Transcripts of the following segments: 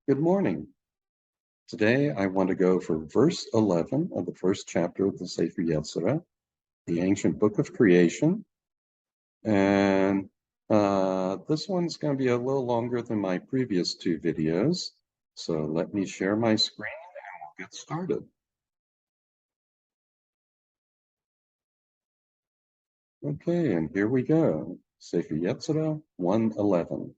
Good morning. Today I want to go for verse 11 of the first chapter of the Sefer Yetzirah, the ancient book of creation. And this one's going to be a little longer than my previous two videos. So let me share my screen and we'll get started. Okay, and here we go. Sefer Yetzirah 1:11.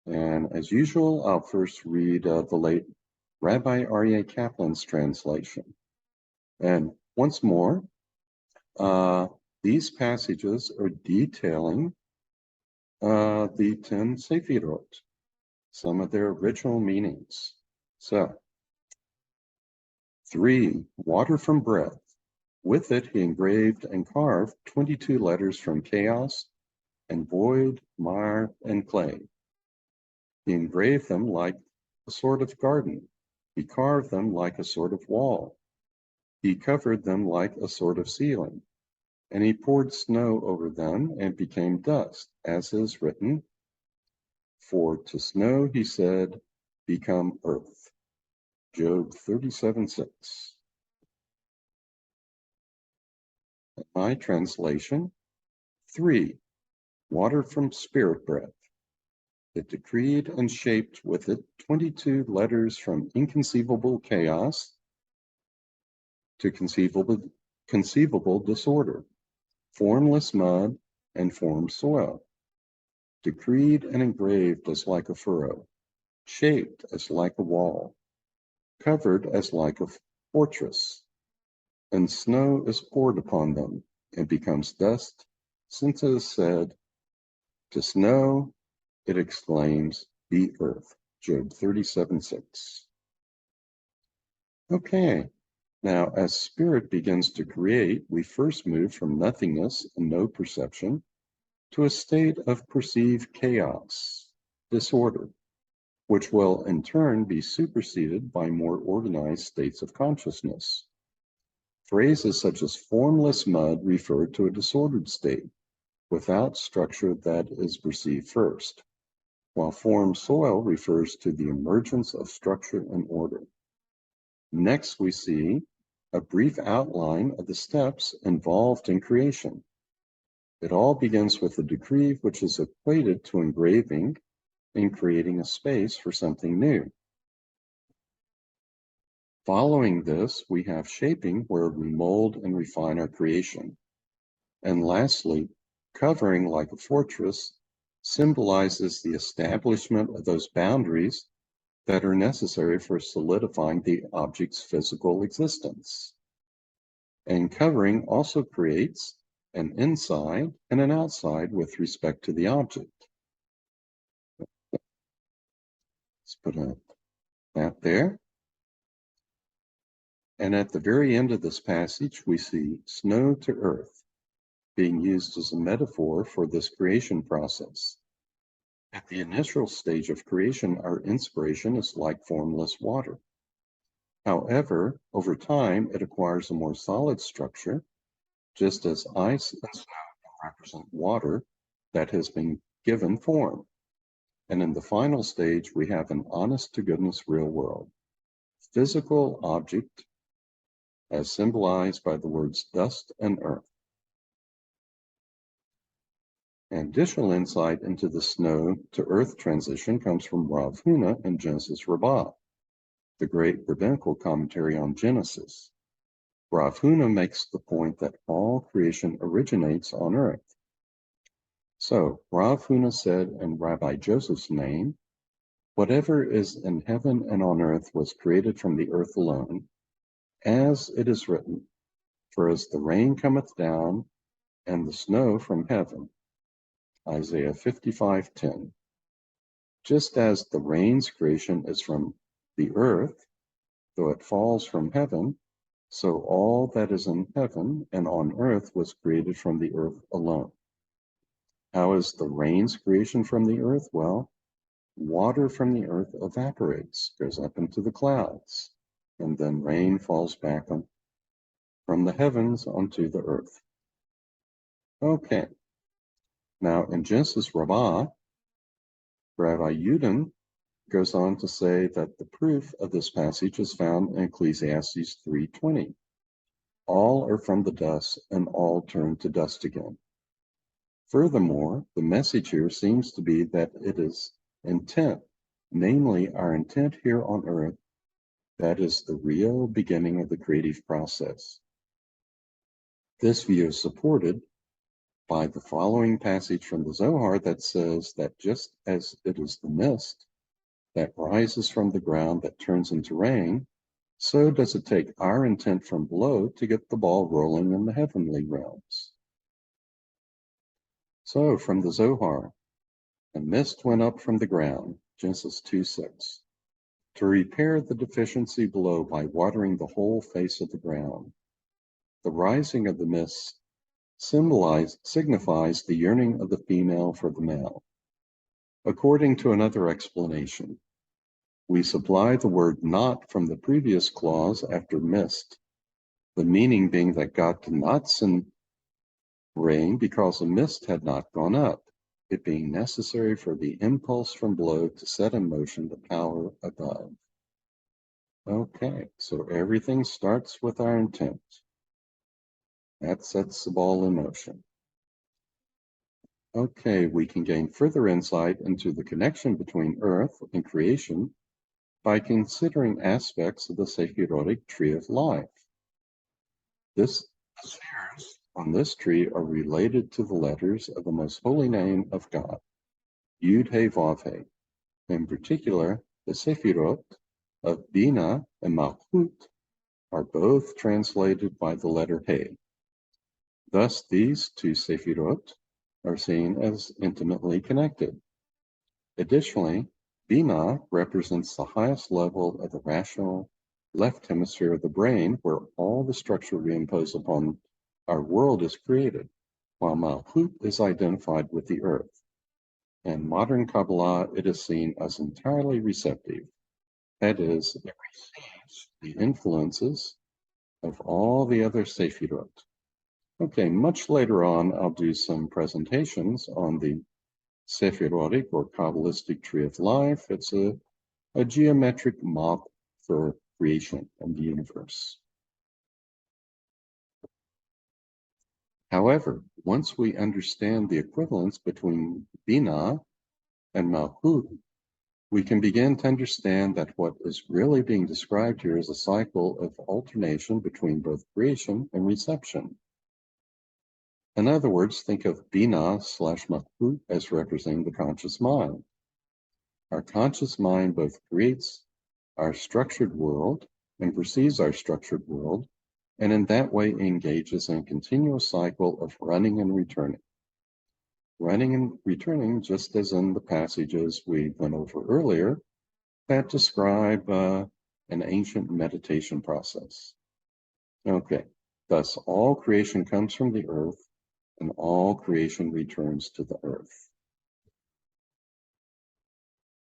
And as usual, I'll first read the late Rabbi Aryeh Kaplan's translation. And once more, these passages are detailing the 10 sefirot, some of their original meanings. So, 3, water from breath. With it he engraved and carved 22 letters from chaos and void, mire, and clay. He engraved them like a sort of garden. He carved them like a sort of wall. He covered them like a sort of ceiling. And he poured snow over them and became dust, as is written, for to snow, he said, become earth. Job 37:6. My translation, 3, water from spirit breath. It decreed and shaped with it 22 letters from inconceivable chaos to conceivable disorder, formless mud and formed soil, decreed and engraved as like a furrow, shaped as like a wall, covered as like a fortress, and snow is poured upon them and becomes dust, since it is said, to snow, it exclaims, be earth. Job 37:6. Okay, now as spirit begins to create, we first move from nothingness and no perception to a state of perceived chaos, disorder, which will in turn be superseded by more organized states of consciousness. Phrases such as formless mud refer to a disordered state, without structure that is perceived first, while formed soil refers to the emergence of structure and order. Next, we see a brief outline of the steps involved in creation. It all begins with a decree which is equated to engraving and creating a space for something new. Following this, we have shaping, where we mold and refine our creation. And lastly, covering like a fortress symbolizes the establishment of those boundaries that are necessary for solidifying the object's physical existence. And covering also creates an inside and an outside with respect to the object. Let's put that there. And at the very end of this passage, we see snow to earth being used as a metaphor for this creation process. At the initial stage of creation, our inspiration is like formless water. However, over time, it acquires a more solid structure, just as ice and snow can represent water that has been given form. And in the final stage, we have an honest-to-goodness real world, physical object as symbolized by the words dust and earth. Additional insight into the snow to earth transition comes from Rav Huna in Genesis Rabbah, the great rabbinical commentary on Genesis. Rav Huna makes the point that all creation originates on earth. So Rav Huna said in Rabbi Joseph's name, whatever is in heaven and on earth was created from the earth alone, as it is written, for as the rain cometh down and the snow from heaven, Isaiah 55:10. Just as the rain's creation is from the earth, though it falls from heaven, so all that is in heaven and on earth was created from the earth alone. How is the rain's creation from the earth? Well, water from the earth evaporates, goes up into the clouds, and then rain falls back from the heavens onto the earth. Okay. Now in Genesis Rabbah, Rabbi Yudin goes on to say that the proof of this passage is found in Ecclesiastes 3:20. All are from the dust, and all turn to dust again. Furthermore, the message here seems to be that it is intent, namely our intent here on earth, that is the real beginning of the creative process. This view is supported by the following passage from the Zohar that says that just as it is the mist that rises from the ground that turns into rain, so does it take our intent from below to get the ball rolling in the heavenly realms. So from the Zohar, a mist went up from the ground, Genesis 2:6, to repair the deficiency below by watering the whole face of the ground. The rising of the mist signifies the yearning of the female for the male. According to another explanation, we supply the word not from the previous clause after mist, the meaning being that God did not send rain because the mist had not gone up, it being necessary for the impulse from below to set in motion the power above. Okay, so everything starts with our intent. That sets the ball in motion. Okay, we can gain further insight into the connection between earth and creation by considering aspects of the sefirot tree of life. The spheres on this tree are related to the letters of the most holy name of God, Yud He Vav He. In particular, the sefirot of Bina and Malchut are both translated by the letter He. Thus, these two sefirot are seen as intimately connected. Additionally, Bina represents the highest level of the rational left hemisphere of the brain, where all the structure we impose upon our world is created, while Malchut is identified with the earth. In modern Kabbalah, it is seen as entirely receptive. That is, it receives the influences of all the other sefirot. Okay, much later on, I'll do some presentations on the sefirotic or Kabbalistic tree of life. It's a geometric model for creation and the universe. However, once we understand the equivalence between Bina and Malchut, we can begin to understand that what is really being described here is a cycle of alternation between both creation and reception. In other words, think of Bina/Malchut as representing the conscious mind. Our conscious mind both creates our structured world and perceives our structured world, and in that way engages in a continuous cycle of running and returning. Running and returning, just as in the passages we went over earlier, that describe an ancient meditation process. Okay, thus all creation comes from the earth, and all creation returns to the earth.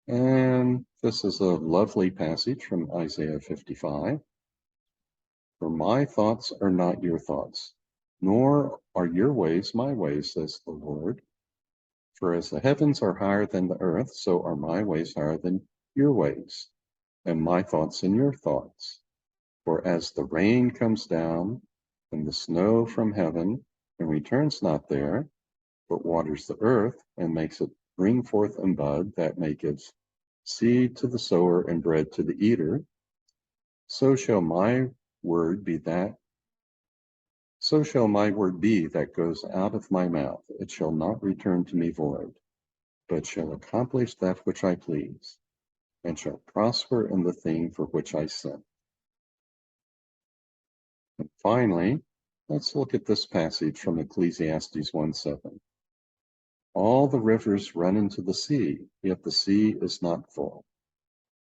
And this is a lovely passage from Isaiah 55. For my thoughts are not your thoughts, nor are your ways my ways, says the Lord. For as the heavens are higher than the earth, so are my ways higher than your ways, and my thoughts than your thoughts. For as the rain comes down and the snow from heaven, and returns not there, but waters the earth and makes it bring forth and bud, that may give seed to the sower and bread to the eater, so shall my word be that goes out of my mouth. It shall not return to me void, but shall accomplish that which I please, and shall prosper in the thing for which I sent. And finally, let's look at this passage from Ecclesiastes 1:7. All the rivers run into the sea, yet the sea is not full.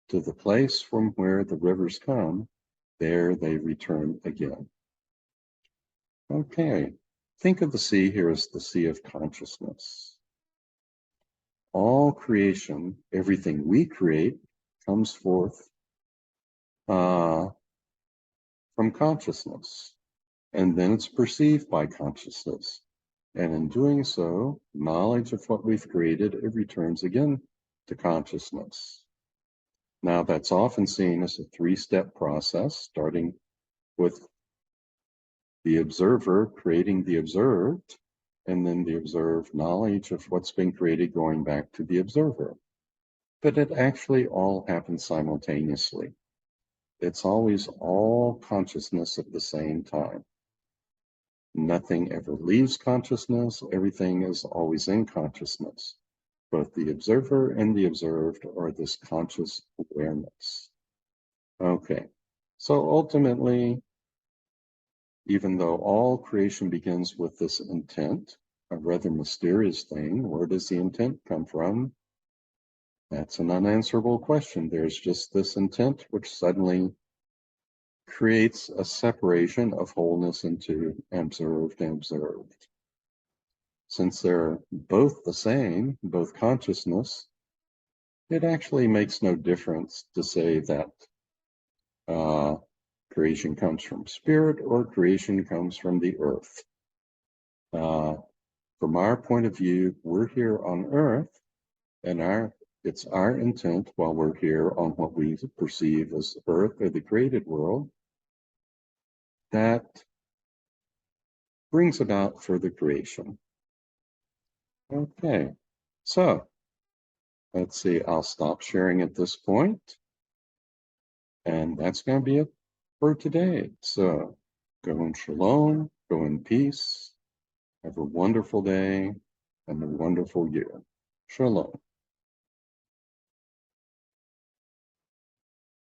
To the place from where the rivers come, there they return again. Okay, think of the sea here as the sea of consciousness. All creation, everything we create, comes forth from consciousness, and then it's perceived by consciousness. And in doing so, knowledge of what we've created, it returns again to consciousness. Now, that's often seen as a three-step process, starting with the observer creating the observed, and then the observed knowledge of what's been created going back to the observer. But it actually all happens simultaneously. It's always all consciousness at the same time. Nothing ever leaves consciousness. Everything is always in consciousness. Both the observer and the observed are this conscious awareness. Okay, so ultimately, even though all creation begins with this intent, a rather mysterious thing, where does the intent come from? That's an unanswerable question. There's just this intent which suddenly creates a separation of wholeness into observed and observed. Since they're both the same, both consciousness, it actually makes no difference to say that creation comes from spirit or creation comes from the earth. From our point of view, we're here on earth, and it's our intent while we're here on what we perceive as earth or the created world that brings about further creation. Okay, so let's see, I'll stop sharing at this point, and that's going to be it for today. So go in shalom, go in peace, have a wonderful day and a wonderful year. Shalom.